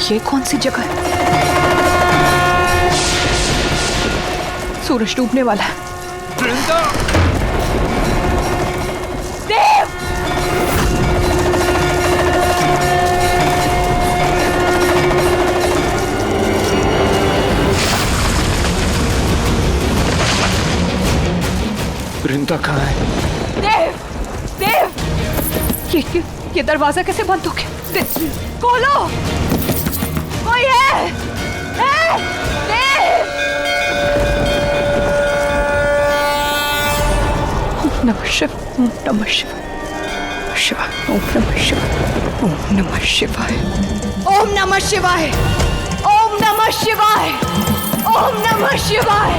ये कौन सी जगह है? सूरज डूबने वाला है। वृंदा! देव! वृंदा कहाँ है? देव! देव! ये दरवाजा कैसे बंद हो गया? खोलो! कोई है? देव! ओम नमः शिवाय, ओम नमः शिवाय, ओम नमः शिवाय, ओम नमः शिवाय, ओम नमः शिवाय, ओम नमः शिवाय, ओम नमः शिवाय,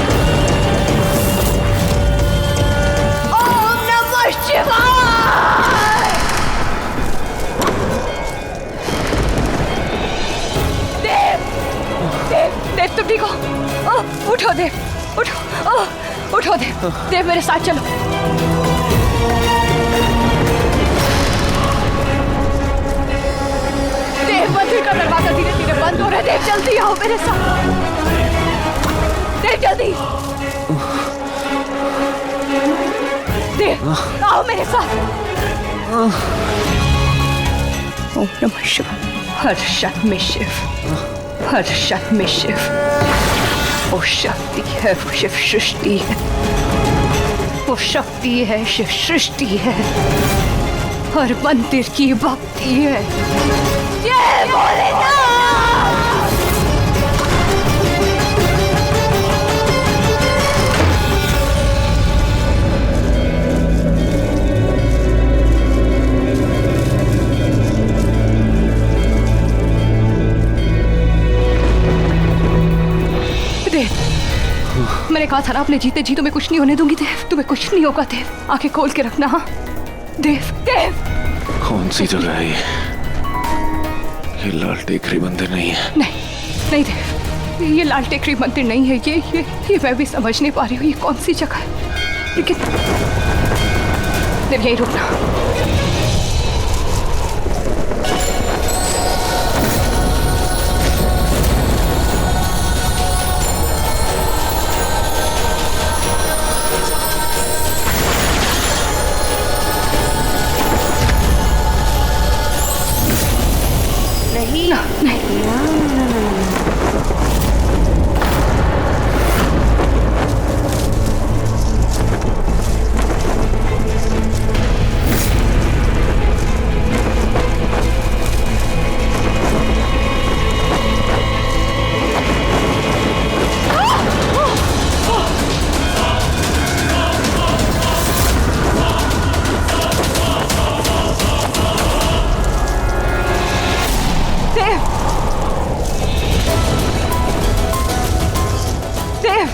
ओम नमः शिवाय। देव तुम ठीक हो? उठो देव, उठो, उठो देव। देव मेरे साथ चलो। देव मंदिर का दरवाजा धीरे धीरे बंद हो रहा है। देव जल्दी आओ मेरे साथ। देव जल्दी। देव आओ मेरे साथ। ओम नमः शिवाय। हर शत में शिव, हर शत में शिव। वो शक्ति है, वो शिव सृष्टि है, वो शक्ति है, शिव सृष्टि है, हर मंदिर की भक्ति है। जय भोलेनाथ। मैंने कहा था ना अपने जीते जी तुम्हें कुछ नहीं होने दूंगी। देव तुम्हें कुछ नहीं होगा। देव आंखें खोल के रखना। हाँ देव। देव कौन सी जगह है ये लाल टेकरी मंदिर नहीं है? नहीं नहीं देव, ये लाल टेकरी मंदिर नहीं है। ये मैं भी समझ नहीं पा रही हूँ ये कौन सी जगह है। लेकिन देव यहीं रुकना।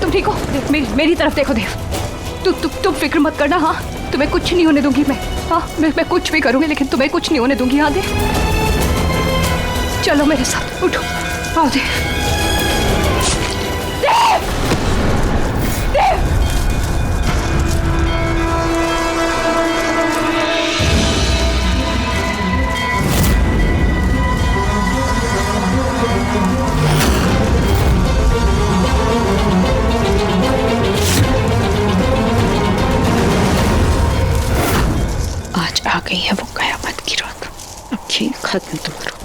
तुम ठीक हो? मेरी तरफ देखो देव। तुम फिक्र मत करना। हाँ तुम्हें कुछ नहीं होने दूंगी मैं। हाँ मैं कुछ भी करूंगी लेकिन तुम्हें कुछ नहीं होने दूंगी। हाँ देव चलो मेरे साथ, उठो, आओ देव। देव! देव! आ गई है वो कयामत की रात। अब खेल खत्म तुम करो।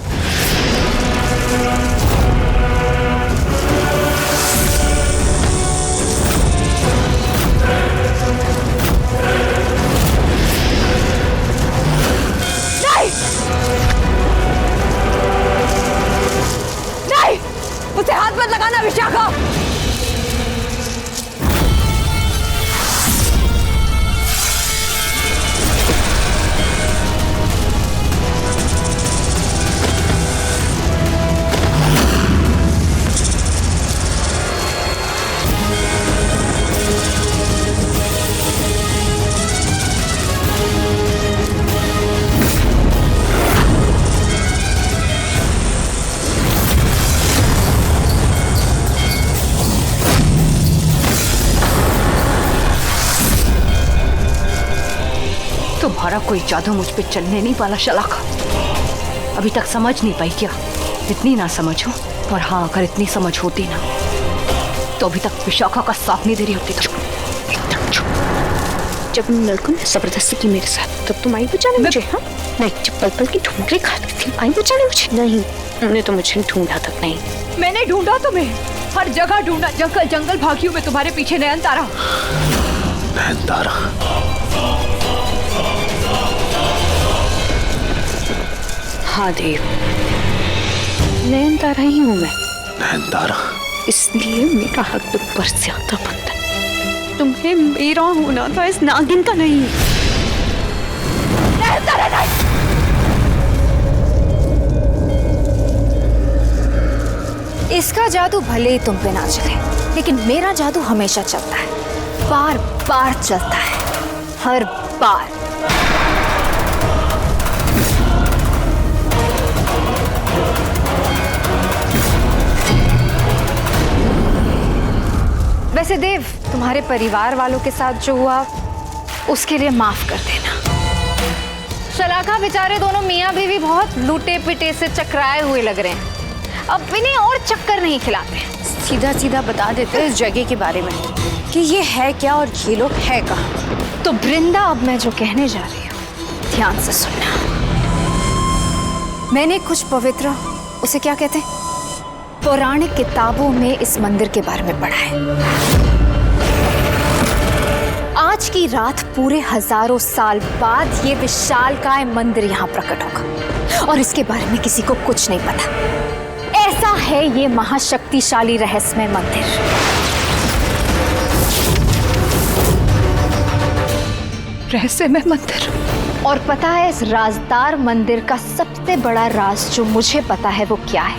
नहीं! नहीं! उसे हाथ मत लगाना विशाखा। तुम्हारा कोई जादू मुझ पे चलने नहीं वाला शलाका। अभी तक समझ नहीं पाई क्या? इतनी ना समझ हो, और हाँ अगर इतनी समझ होती ना तो अभी तक विशाखा का साथ नहीं दे रही होती। एकदम चुप। जब उन लड़कों ने जबरदस्ती की मेरे साथ तब तुम आई बचाने मुझे? हाँ नहीं, जब पल पल की ठुमके खाती थी आई बचाने मुझे? नहीं, उन्होंने तो मुझे ढूंढा तक नहीं। मैंने ढूंढा तुम्हें, हर जगह ढूंढा, जंगल जंगल भागी हूँ मैं तुम्हारे पीछे। नयनतारा, नयनतारा, हाँ देव, नयनतारा ही हूँ मैं। नयनतारा, इसलिए मेरा हक तुम पर ज्यादा बनता है। तुम्हें मेरा होना था, इस नागिन का नहीं। नयनतारा नहीं। इसका जादू भले ही तुम पे ना चले, लेकिन मेरा जादू हमेशा चलता है, बार बार चलता है, हर बार। वैसे देव, तुम्हारे परिवार वालों के साथ जो हुआ उसके लिए माफ कर देना। शलाका बेचारे दोनों मियाँ बीवी बहुत लूटे पिटे से चकराए हुए लग रहे हैं। अब इन्हें और चक्कर नहीं खिलाते, सीधा सीधा बता देते हैं इस जगह के बारे में कि ये है क्या और ये लोग है कहाँ। तो वृंदा, अब मैं जो कहने जा रही हूँ ध्यान से सुनना। मैंने कुछ पवित्र, उसे क्या कहते हैं, पौराणिक किताबों में इस मंदिर के बारे में पढ़ा है। आज की रात पूरे हजारों साल बाद ये विशालकाय मंदिर यहाँ प्रकट होगा और इसके बारे में किसी को कुछ नहीं पता। ऐसा है ये महाशक्तिशाली रहस्यमय मंदिर। रहस्यमय मंदिर। और पता है इस राजदार मंदिर का सबसे बड़ा राज जो मुझे पता है वो क्या है,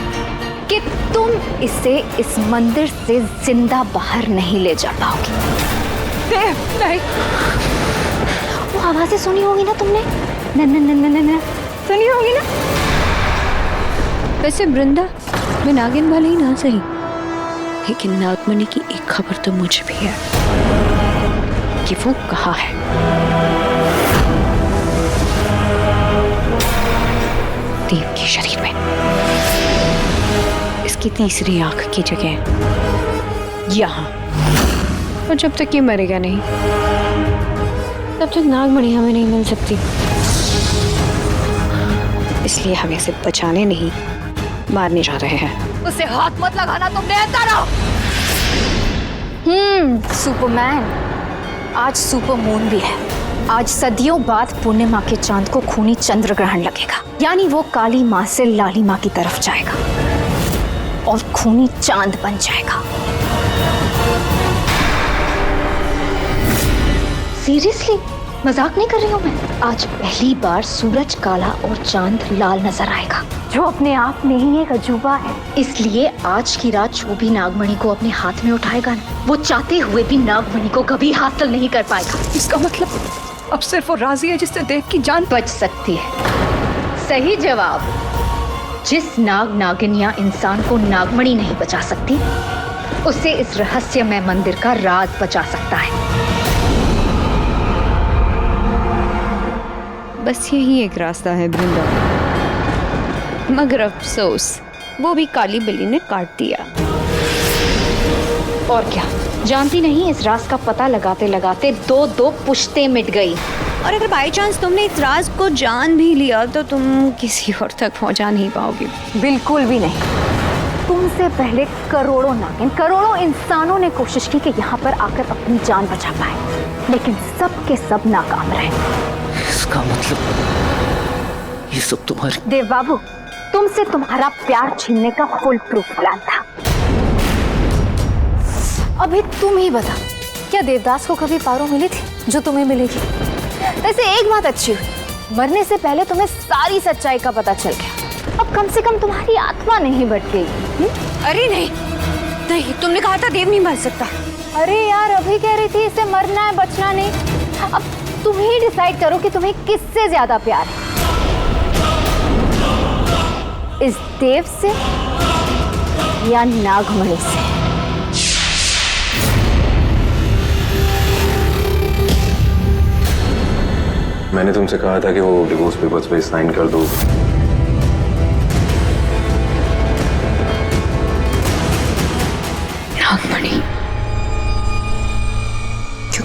कि तुम इसे इस मंदिर से जिंदा बाहर नहीं ले जा पाओगी। नहीं, वो आवाजें सुनी होगी ना तुमने, न न न न न न सुनी होगी ना। वैसे वृंदा, मैं नागिन वाले ही ना सही, लेकिन नागमणि की एक खबर तो मुझे भी है कि वो कहाँ है। देव के शरीर में, इसकी तीसरी आंख की जगह यहाँ। और जब तक ये मरेगा नहीं तब तक नागमणि हमें नहीं मिल सकती। इसलिए हम इसे बचाने नहीं, मारने जा रहे हैं। उसे हाथ मत लगाना तुमने। नयनतारा, सुपरमैन, आज सुपर मून भी है। आज सदियों बाद पूर्णिमा के चांद को खूनी चंद्र ग्रहण लगेगा, यानी वो काली माँ से लाली माँ की तरफ जाएगा और खूनी चांद बन जाएगा। सीरियसली, मजाक नहीं कर रही हूँ मैं। आज पहली बार सूरज काला और चांद लाल नजर आएगा, जो अपने आप में ही एक अजूबा है। इसलिए आज की रात जो भी नागमणि को अपने हाथ में उठाएगा ना, वो चाहते हुए भी नागमणि को कभी हासिल नहीं कर पाएगा। इसका मतलब अब सिर्फ वो राजी है जिससे देव की जान बच सकती है। सही जवाब। जिस नाग नागिन या इंसान को नागमणि नहीं बचा सकती, उसे इस रहस्यमय मंदिर का राज बचा सकता है। बस यही एक रास्ता है वृंदा, मगर अफसोस वो भी काली बिल्ली ने काट दिया। और क्या, जानती नहीं, इस राज का पता लगाते लगाते दो पुश्तें मिट गई। और अगर बाई चांस तुमने इस राज को जान भी लिया तो तुम किसी और तक पहुंचा नहीं पाओगे। बिल्कुल भी नहीं। तुमसे पहले करोड़ों नागिन, करोड़ों इंसानों ने कोशिश की कि यहाँ पर आकर अपनी जान बचा पाए, लेकिन सब के सब नाकाम रहे। इसका मतलब ये सब तुम्हारी। देव बाबू, तुमसे तुम्हारा प्यार छीनने का फुल प्रूफ प्लान था। अभी तुम ही बता, क्या देवदास को कभी पारो मिली थी जो तुम्हें मिलेगी? वैसे एक बात अच्छी हुई, मरने से पहले तुम्हें सारी सच्चाई का पता चल गया। अब कम से कम तुम्हारी आत्मा नहीं भटक गई। अरे नहीं नहीं, तुमने कहा था देव नहीं मर सकता। अरे यार, अभी कह रही थी इसे मरना है, बचना नहीं। अब तुम ही डिसाइड करो कि तुम्हें किससे ज्यादा प्यार है, इस देव से या नागमणि से। मैंने तुमसे कहा था कि वो डिवोर्स पेपर्स पे साइन कर दो,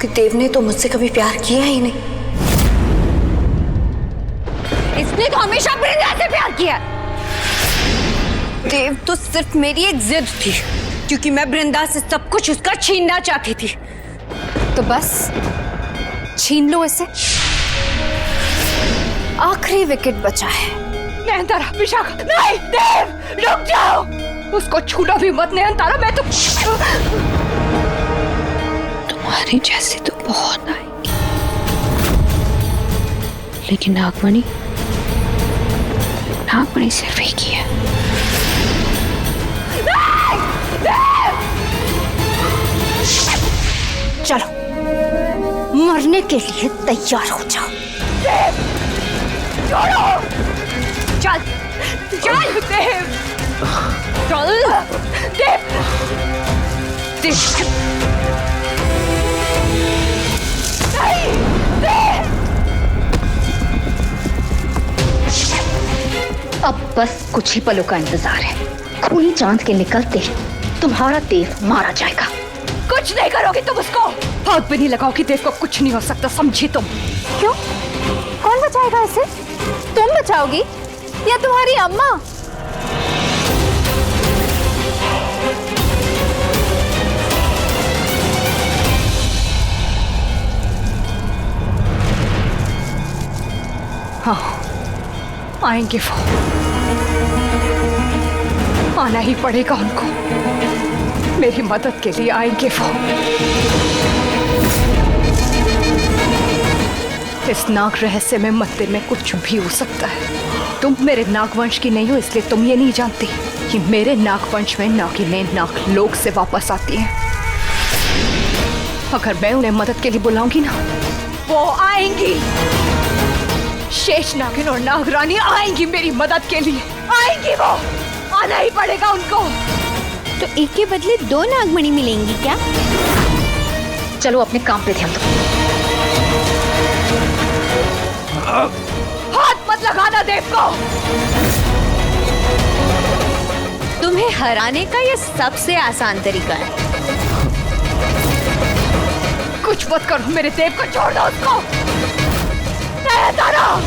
क्योंकि देव ने तो मुझसे कभी प्यार किया ही नहीं। इसने तो हमेशा वृंदा से प्यार किया। देव तो सिर्फ मेरी एक जिद थी, क्योंकि मैं वृंदा से सब कुछ उसका छीनना चाहती थी। तो बस छीन लो इसे। आखिरी विकेट बचा है। नयनतारा, विशाखा, नहीं, देव, रुक जाओ। उसको छूना भी मत नयनतारा, मैं तो तुम्हारी जैसी तो बहुत आएंगी, लेकिन नागमणि सिर्फ एक ही है। चलो, मरने के लिए तैयार हो जाओ। छोड़ो, चल चल, देव, चल देव, नहीं, देव। अब बस कुछ ही पलों का इंतजार है। खूनी चांद के निकलते ही तुम्हारा देव मारा जाएगा। कुछ नहीं करोगी तुम उसको। हाथ भी नहीं लगाओगी, देव को कुछ नहीं हो सकता, समझी तुम? क्यों? कौन बचाएगा इसे? तुम बचाओगी या तुम्हारी अम्मा? हाँ, आएंगे वो। आना ही पड़ेगा उनको। मेरी मदद के लिए आएंगे वो। इस नाग रहस्यमय मंदिर में कुछ भी हो सकता है। तुम मेरे नागवंश की नहीं हो, इसलिए तुम ये नहीं जानती कि मेरे नागवंश में नागिनें नागलोक से वापस आती हैं। अगर मैं उन्हें मदद के लिए बुलाऊंगी ना, वो आएंगी। शेष नागिन और नागरानी आएंगी मेरी मदद के लिए। आएंगी वो, आना ही पड़ेगा उनको। तो एक के बदले दो नागमणि मिलेंगी क्या? चलो अपने काम पे ध्यान दो। हाथ मत लगाना देव को। तुम्हें हराने का ये सबसे आसान तरीका है। कुछ मत करो, मेरे देव को छोड़ दो उसको। नयनतारा,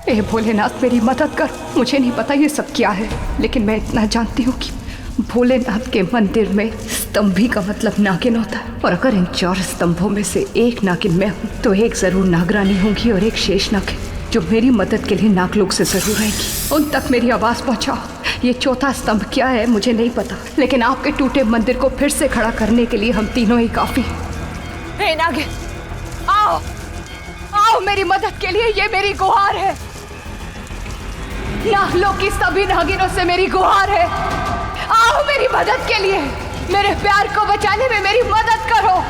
ए भोलेनाथ, मेरी मदद कर। मुझे नहीं पता ये सब क्या है, लेकिन मैं इतना जानती हूँ कि भोलेनाथ के मंदिर में स्तंभी का मतलब नागिन होता है, और अगर इन 4 स्तंभों में से एक नागिन मैं हूँ तो एक जरूर नागरानी होंगी और एक शेष नागिन, जो मेरी मदद के लिए नागलोक से जरूर आएगी। उन तक मेरी आवाज पहुँचाओ। ये चौथा स्तंभ क्या है मुझे नहीं पता, लेकिन आपके टूटे मंदिर को फिर से खड़ा करने के लिए हम तीनों ही काफी। हे नागिन, आओ, आओ मेरी मदद के लिए। ये मेरी गुहार है। नागलोक की सभी नागिनों से मेरी गुहार है। आओ मेरी मदद के लिए। मेरे प्यार को बचाने में मेरी मदद करो।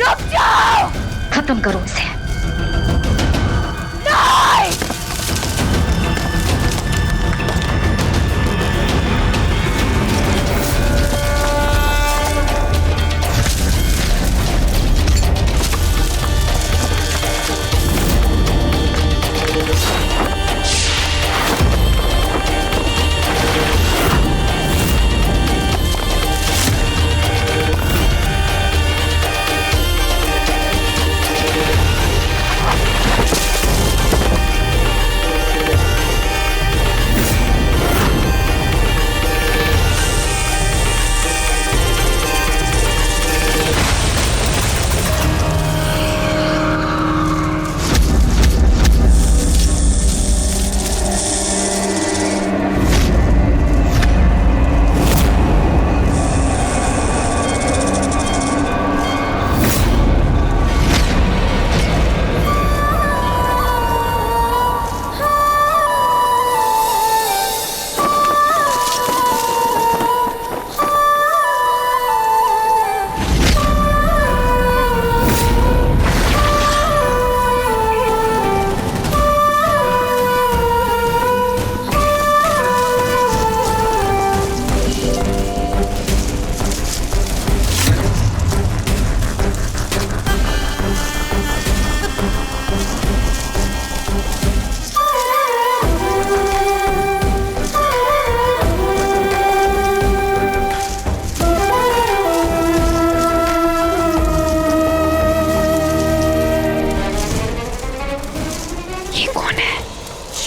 रुक जाओ। खत्म करो इसे। नहीं!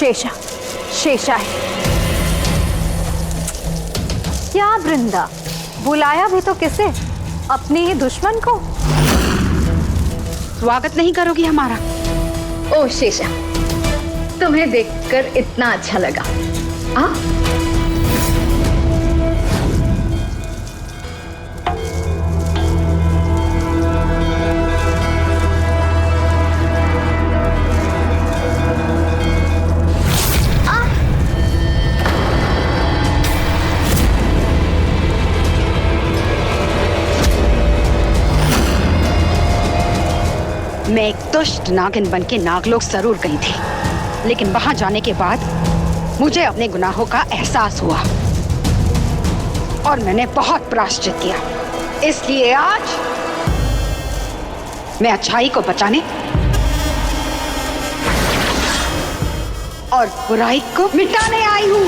शेषा, शेषा है। क्या वृंदा, बुलाया भी तो किसे? अपने ही दुश्मन को। स्वागत नहीं करोगी हमारा? ओ शेषा, तुम्हें देखकर इतना अच्छा लगा। हाँ, मैं एक दुष्ट नागिन बन के नागलोक जरूर गई थी, लेकिन वहां जाने के बाद मुझे अपने गुनाहों का एहसास हुआ और मैंने बहुत प्रायश्चित किया। इसलिए आज मैं अच्छाई को बचाने और बुराई को मिटाने आई हूं।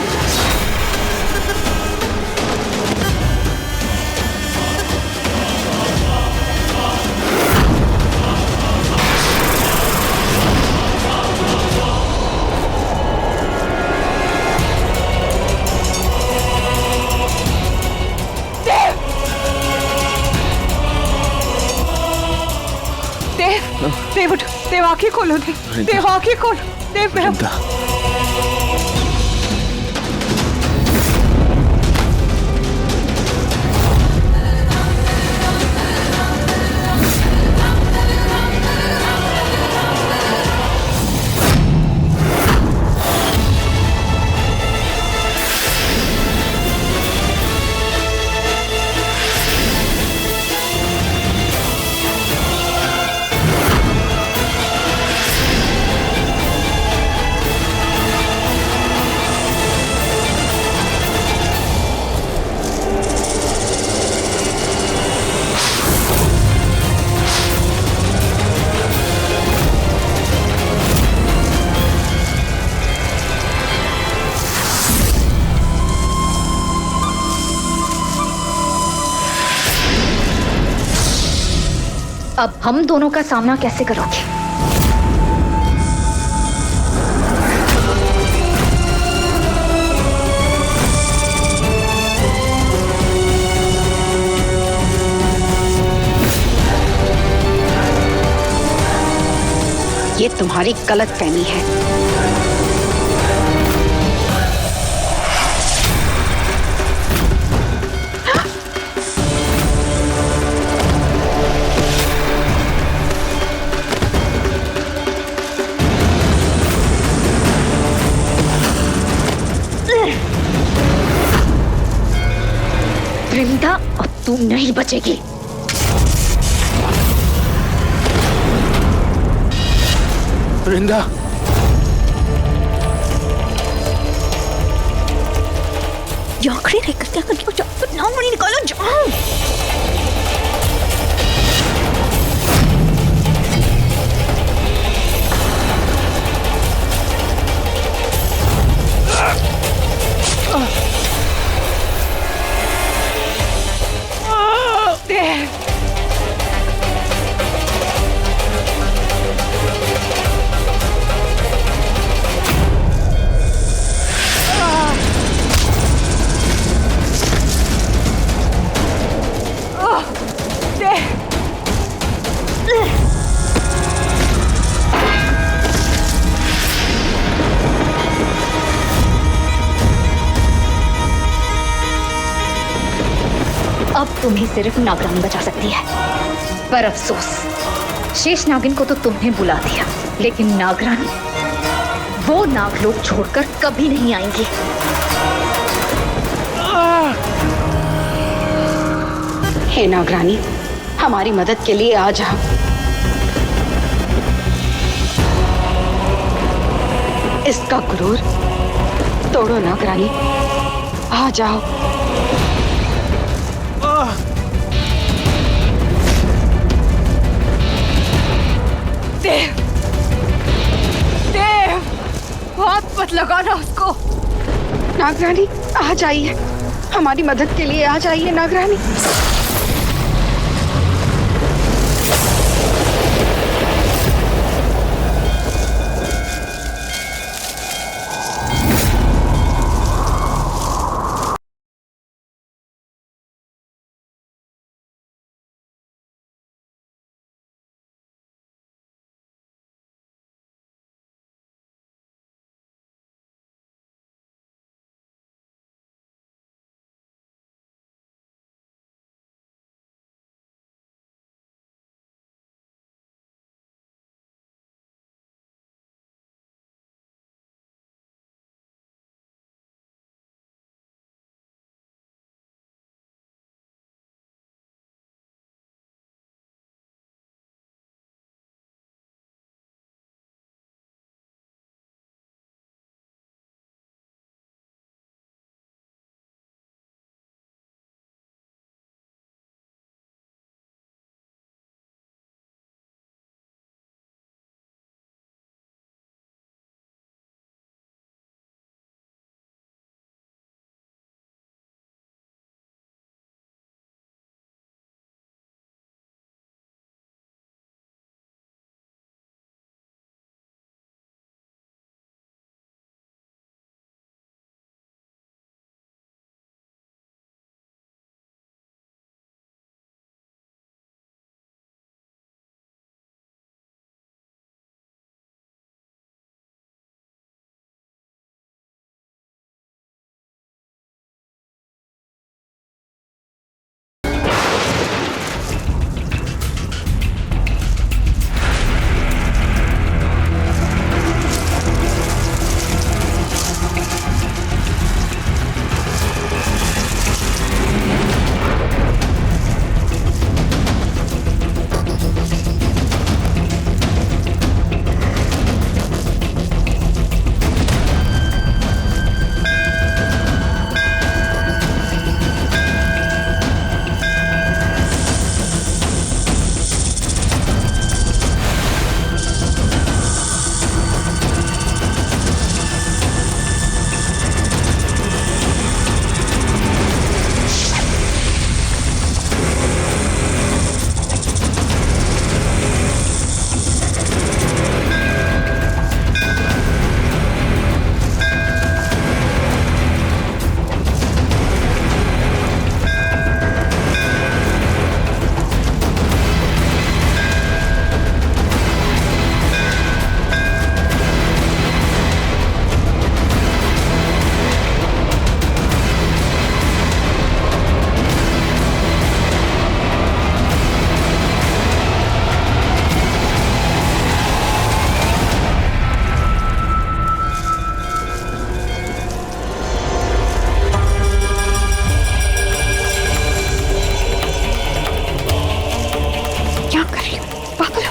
देव उठ, देव आंखें खोलो, देव आंखें खोलो, देव। वृंदा, अब हम दोनों का सामना कैसे करोगे? ये तुम्हारी गलतफहमी है। वृंदा, अब तू नहीं बचेगी। वृंदा, जो आखिरी रह कर क्या करती हो? जाओ, नाम नहीं निकालो, जाओ। अब तुम्हें सिर्फ नागरानी बचा सकती है, पर अफसोस शेष नागिन को तो तुमने बुला दिया, लेकिन नागरानी वो नागलोक छोड़कर कभी नहीं आएंगी। हे नागरानी, हमारी मदद के लिए आ जाओ। इसका गुरूर तोड़ो नागरानी, आ जाओ। देव, देव, हाथ मत लगाना उसको। नागरानी आ जाइए, हमारी मदद के लिए आ जाइए नागरानी।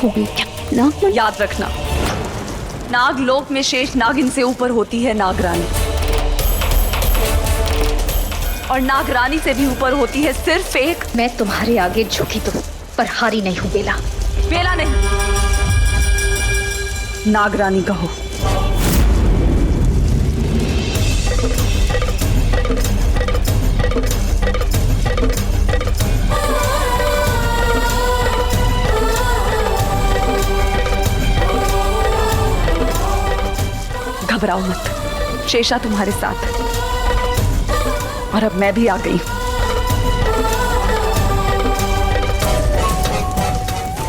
हो गई क्या? नागमणि? याद रखना, नागलोक में शेष नागिन से ऊपर होती है नागरानी, और नागरानी से भी ऊपर होती है सिर्फ एक। मैं तुम्हारे आगे झुकी तो पर हारी नहीं हूँ बेला। बेला नहीं, नागरानी कहो। घबराओ मत, शेषा तुम्हारे साथ है, और अब मैं भी आ गई हूं।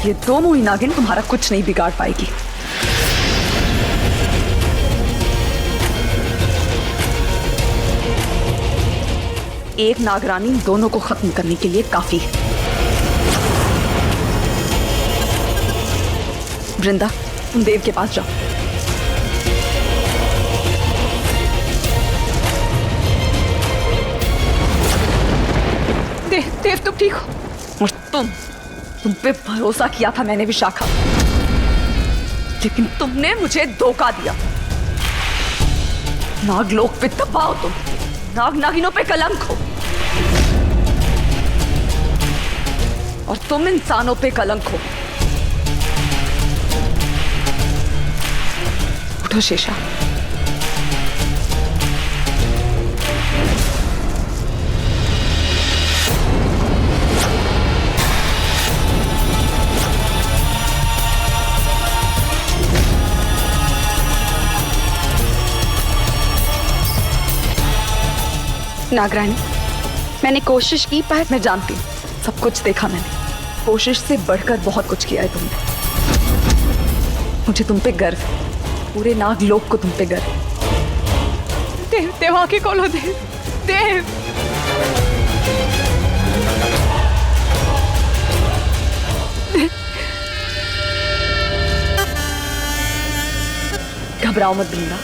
ये दो मुही नागिन तुम्हारा कुछ नहीं बिगाड़ पाएगी। एक नागरानी दोनों को खत्म करने के लिए काफी है। वृंदा, तुम देव के पास जाओ। देव तुम ठीक हो? और तुम पे भरोसा किया था मैंने विशाखा, लेकिन तुमने मुझे धोखा दिया। नागलोक पे दबाओ तुम, नाग नागिनों पे कलंक हो, और तुम इंसानों पे कलंक हो। उठो शेषा। नागरानी, मैंने कोशिश की पर मैं जानती हूँ, सब कुछ देखा मैंने। कोशिश से बढ़कर बहुत कुछ किया है तुमने। मुझे तुम पे गर्व है, पूरे नागलोक को तुम पे गर्व है। देव, देव आके खोलो देव, देव। घबराओ मत वृंदा,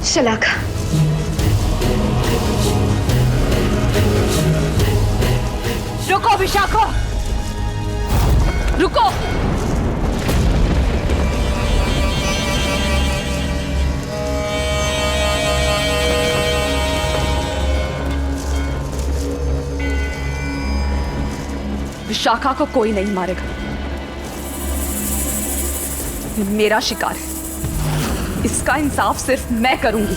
शलाका। रुको विशाखा, रुको। विशाखा को कोई नहीं मारेगा, ये मेरा शिकार है, इसका इंसाफ सिर्फ मैं करूंगी।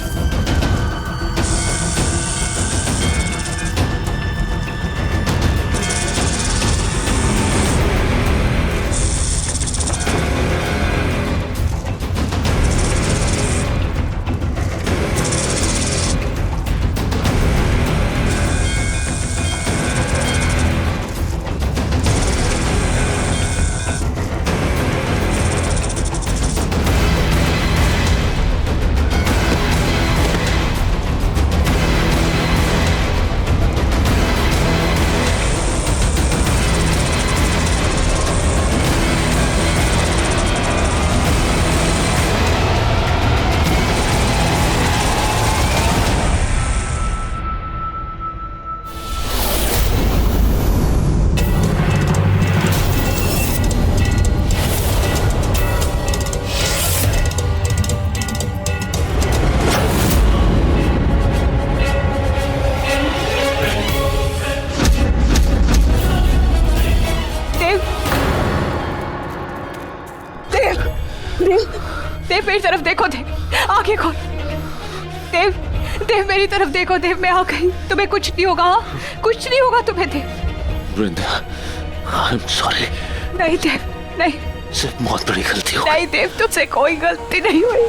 आगे खोल। देव, देव मेरी तरफ देखो। देव मैं आ गई, तुम्हें कुछ नहीं होगा। कुछ नहीं होगा तुम्हें। देव वृंदा, आई एम सॉरी। नहीं देव, नहीं। सिर्फ बहुत बड़ी गलती हो। नहीं देव, तुमसे कोई गलती नहीं हुई।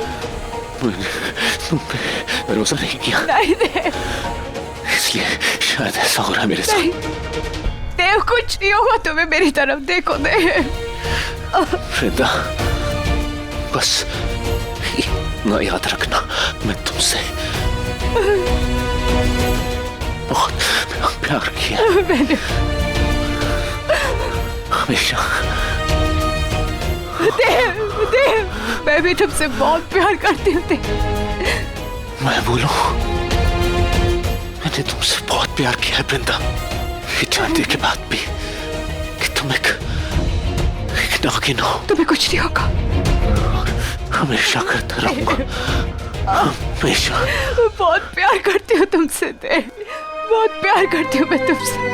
मैंने तुम पे भरोसा नहीं किया। नहीं देव, इसलिए शायद ऐसा हो रहा है मेरे साथ। नहीं देव, कुछ नहीं होगा तुम्हें। मेरी तरफ देखो देव। वृंदा, बस ना याद रखना, मैं तुमसे बहुत प्यार किया। मैंने हमेशा। देव, देव मैं भी तुमसे बहुत प्यार करती हूँ। देव मैं बोलूं, मैंने तुमसे बहुत प्यार किया है वृंदा, ये जानने के बाद भी कि तुम एक नागिन हो। तुम्हें कुछ नहीं होगा। हमेशा करता रहूंगा, हमेशा। बहुत प्यार करती हूँ तुमसे देव, बहुत प्यार करती हूँ मैं तुमसे।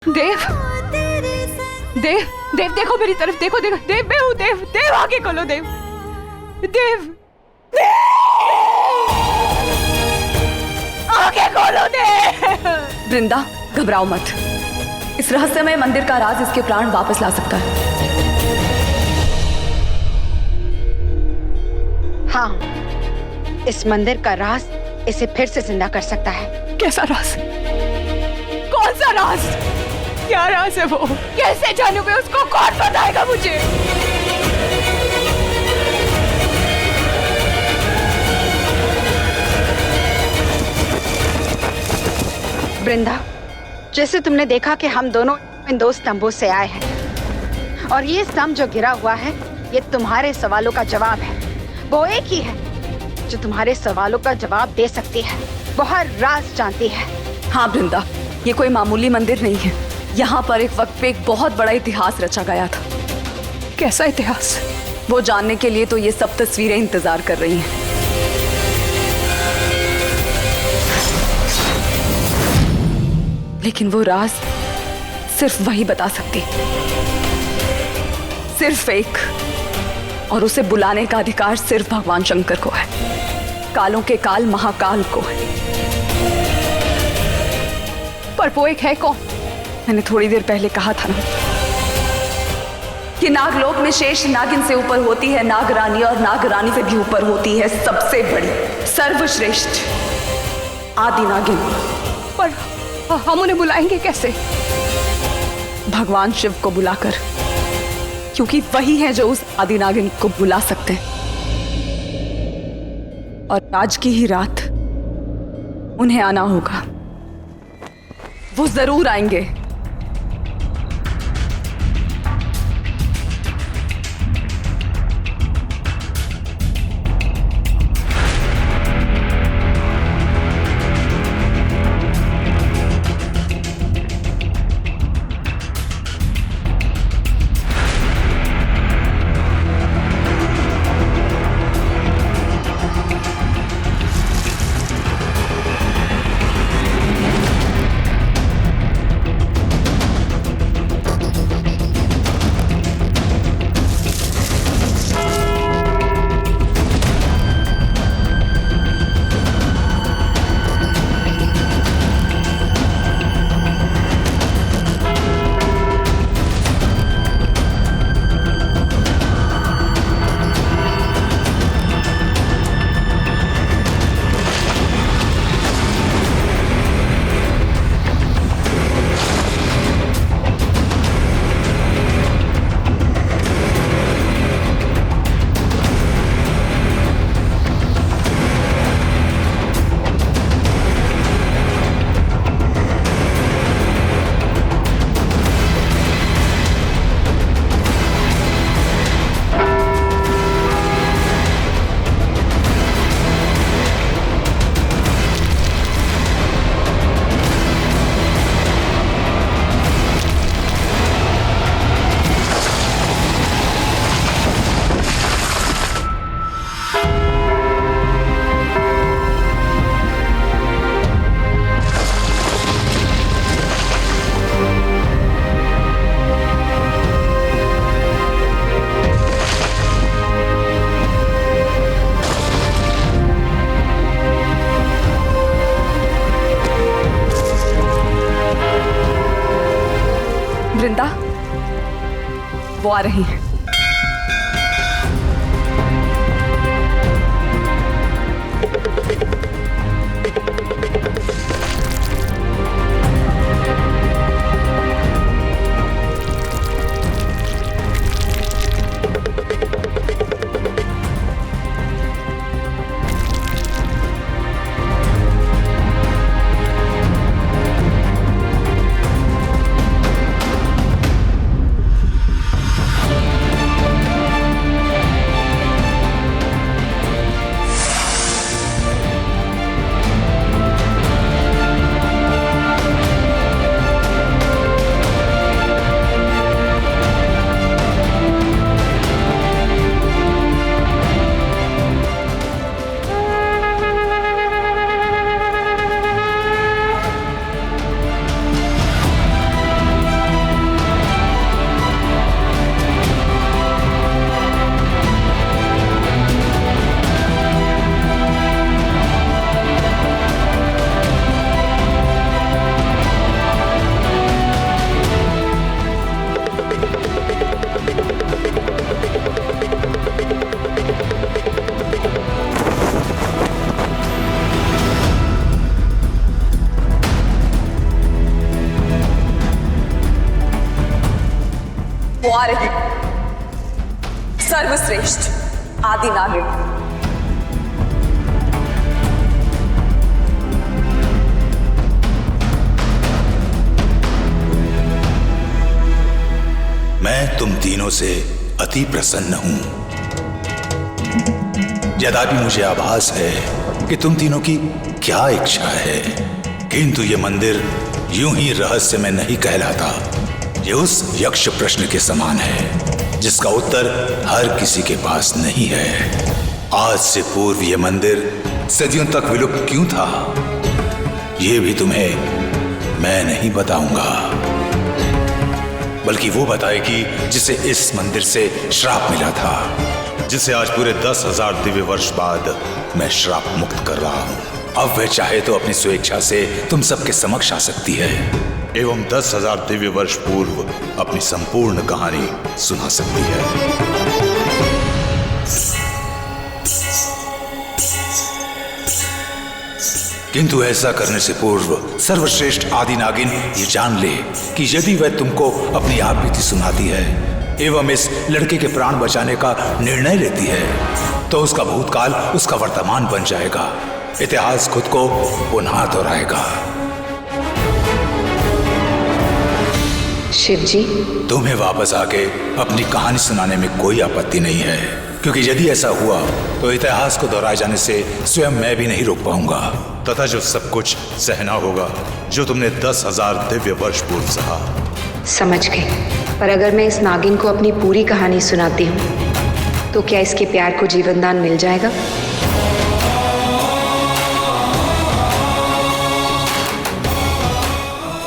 देव, देव, देव देखो मेरी तरफ देखो। देखो देव, मैं हूँ देव। देव आगे खोलो देव। देव, आगे खोलो देव। वृंदा, घबराओ मत। इस रहस्यमय मंदिर का राज इसके प्राण वापस ला सकता है। हाँ, इस मंदिर का राज इसे फिर से जिंदा कर सकता है। कैसा राज? कौन सा राज? क्या राज है वो? कैसे जानूं मैं उसको? कौन बताएगा मुझे? वृंदा, जैसे तुमने देखा कि हम दोनों इन दो स्तंभों से आए हैं और ये स्तंभ जो गिरा हुआ है ये तुम्हारे सवालों का जवाब है। वो एक ही है जो तुम्हारे सवालों का जवाब दे सकती है। वो हर राज जानती है। हाँ वृंदा, ये कोई मामूली मंदिर नहीं है। यहाँ पर एक वक्त पे एक बहुत बड़ा इतिहास रचा गया था। कैसा इतिहास? वो जानने के लिए तो ये सब तस्वीरें इंतजार कर रही हैं। लेकिन वो राज सिर्फ वही बता सकती, सिर्फ एक, और उसे बुलाने का अधिकार सिर्फ भगवान शंकर को है, कालों के काल महाकाल को है। पर वो एक है कौन? मैंने थोड़ी देर पहले कहा था ना कि नागलोक में शेष नागिन से ऊपर होती है नागरानी, और नागरानी से भी ऊपर होती है सबसे बड़ी, सर्वश्रेष्ठ आदि नागिन। पर हम उन्हें बुलाएंगे कैसे? भगवान शिव को बुलाकर, क्योंकि वही है जो उस आदि नागिन को बुला सकते हैं। और आज की ही रात उन्हें आना होगा। वो जरूर आएंगे। वृंदा, वो आ रही हैं। वो आ रही, सर्वश्रेष्ठ आदि नागिन। मैं तुम तीनों से अति प्रसन्न हूं। यद्यपि मुझे आभास है कि तुम तीनों की क्या इच्छा है, किंतु ये मंदिर यूं ही रहस्य में नहीं कहलाता। ये उस यक्ष प्रश्न के समान है जिसका उत्तर हर किसी के पास नहीं है। आज से पूर्व यह मंदिर सदियों तक विलुप्त क्यों था, ये भी तुम्हें मैं नहीं बताऊंगा, बल्कि वो बताएगी जिसे इस मंदिर से श्राप मिला था, जिसे आज पूरे 10,000 दिव्य वर्ष बाद मैं श्राप मुक्त कर रहा हूं। अब वह चाहे तो अपनी स्वेच्छा से तुम सबके समक्ष आ सकती है एवं 10,000 दिव्य वर्ष पूर्व अपनी संपूर्ण कहानी सुना सकती है। किंतु ऐसा करने से पूर्व सर्वश्रेष्ठ आदि नागिन ये जान ले कि यदि वह तुमको अपनी आप बीती सुनाती है एवं इस लड़के के प्राण बचाने का निर्णय लेती है तो उसका भूतकाल उसका वर्तमान बन जाएगा, इतिहास खुद को पुनः दोहराएगा। शिव जी, तुम्हें वापस आके अपनी कहानी सुनाने में कोई आपत्ति नहीं है, क्योंकि यदि ऐसा हुआ तो इतिहास को दोहराए जाने से स्वयं मैं भी नहीं रोक पाऊंगा, तथा जो सब कुछ सहना होगा जो तुमने 10,000 दिव्य वर्ष पूर्व सहा। समझ गई। पर अगर मैं इस नागिन को अपनी पूरी कहानी सुनाती हूँ तो क्या इसके प्यार को जीवनदान मिल जाएगा?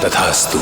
तथास्तु।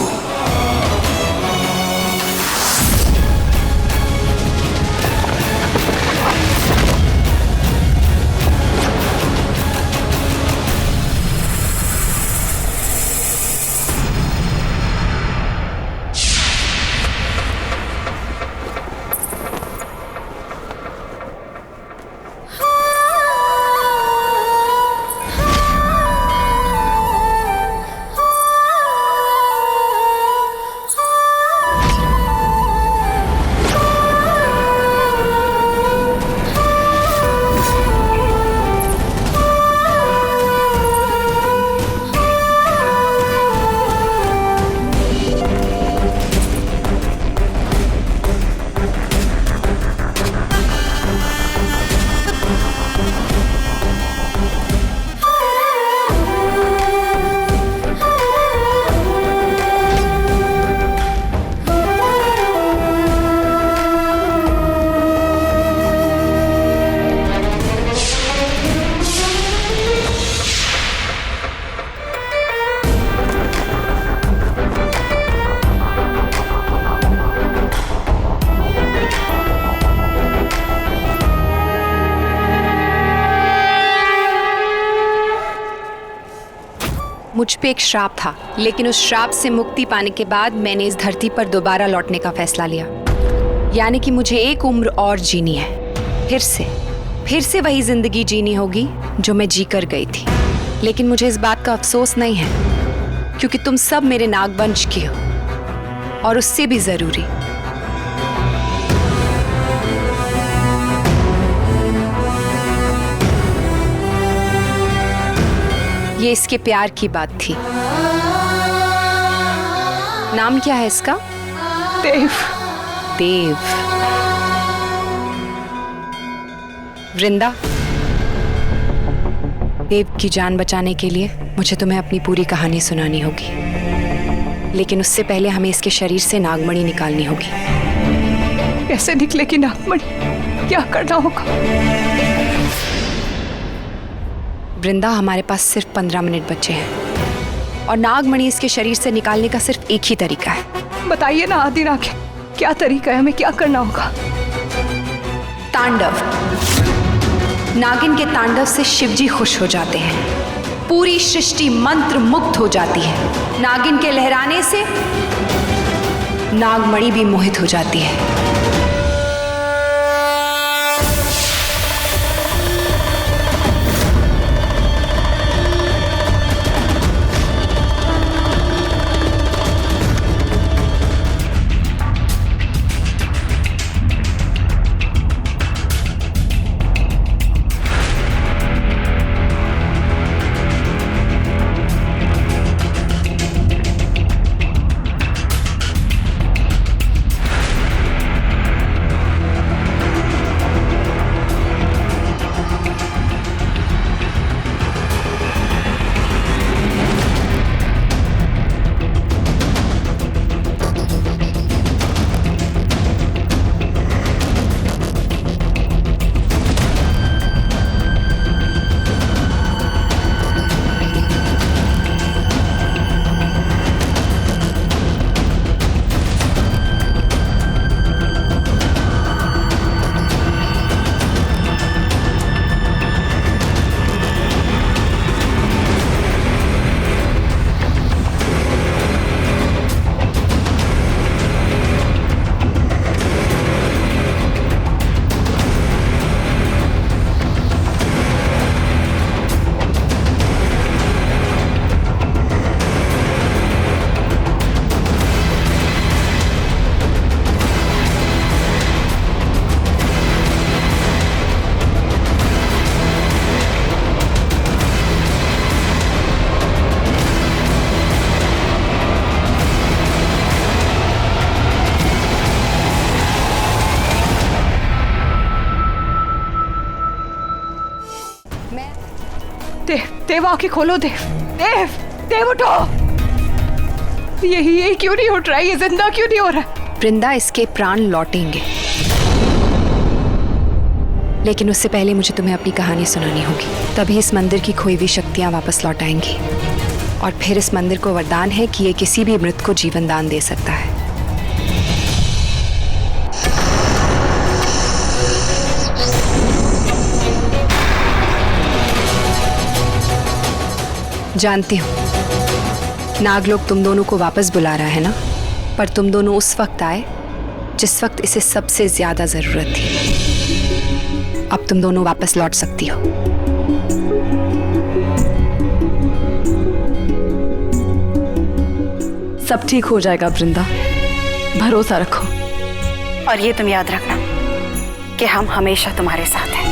मुझ पे एक श्राप था, लेकिन उस श्राप से मुक्ति पाने के बाद मैंने इस धरती पर दोबारा लौटने का फैसला लिया। यानी कि मुझे एक उम्र और जीनी है, फिर से वही जिंदगी जीनी होगी जो मैं जी कर गई थी। लेकिन मुझे इस बात का अफसोस नहीं है, क्योंकि तुम सब मेरे नागवंश की हो, और उससे भी जरूरी ये इसके प्यार की बात थी। नाम क्या है इसका? देव। देव। वृंदा, देव की जान बचाने के लिए मुझे तुम्हें अपनी पूरी कहानी सुनानी होगी, लेकिन उससे पहले हमें इसके शरीर से नागमणि निकालनी होगी। कैसे निकलेगी नागमणि? क्या करना होगा? वृंदा, हमारे पास सिर्फ 15 मिनट बचे हैं, और नागमणि इसके शरीर से निकालने का सिर्फ एक ही तरीका है। बताइए ना आदिनाग, क्या तरीका है? हमें क्या करना होगा? तांडव। नागिन के तांडव से शिवजी खुश हो जाते हैं, पूरी सृष्टि मंत्र मुग्ध हो जाती है। नागिन के लहराने से नागमणि भी मोहित हो जाती है। देव आंखें खोलो। देव, देव, देव उठो। ये क्यों नहीं उठ रहा है? ये जिंदा क्यों नहीं हो रहा है? वृंदा, इसके प्राण लौटेंगे, लेकिन उससे पहले मुझे तुम्हें अपनी कहानी सुनानी होगी। तभी इस मंदिर की खोई हुई शक्तियां वापस लौट आएंगी, और फिर इस मंदिर को वरदान है कि ये किसी भी मृत को जीवन दान दे सकता है। जानती हूँ नागलोक तुम दोनों को वापस बुला रहा है ना, पर तुम दोनों उस वक्त आए जिस वक्त इसे सबसे ज्यादा जरूरत थी। अब तुम दोनों वापस लौट सकती हो। सब ठीक हो जाएगा वृंदा, भरोसा रखो। और ये तुम याद रखना कि हम हमेशा तुम्हारे साथ हैं।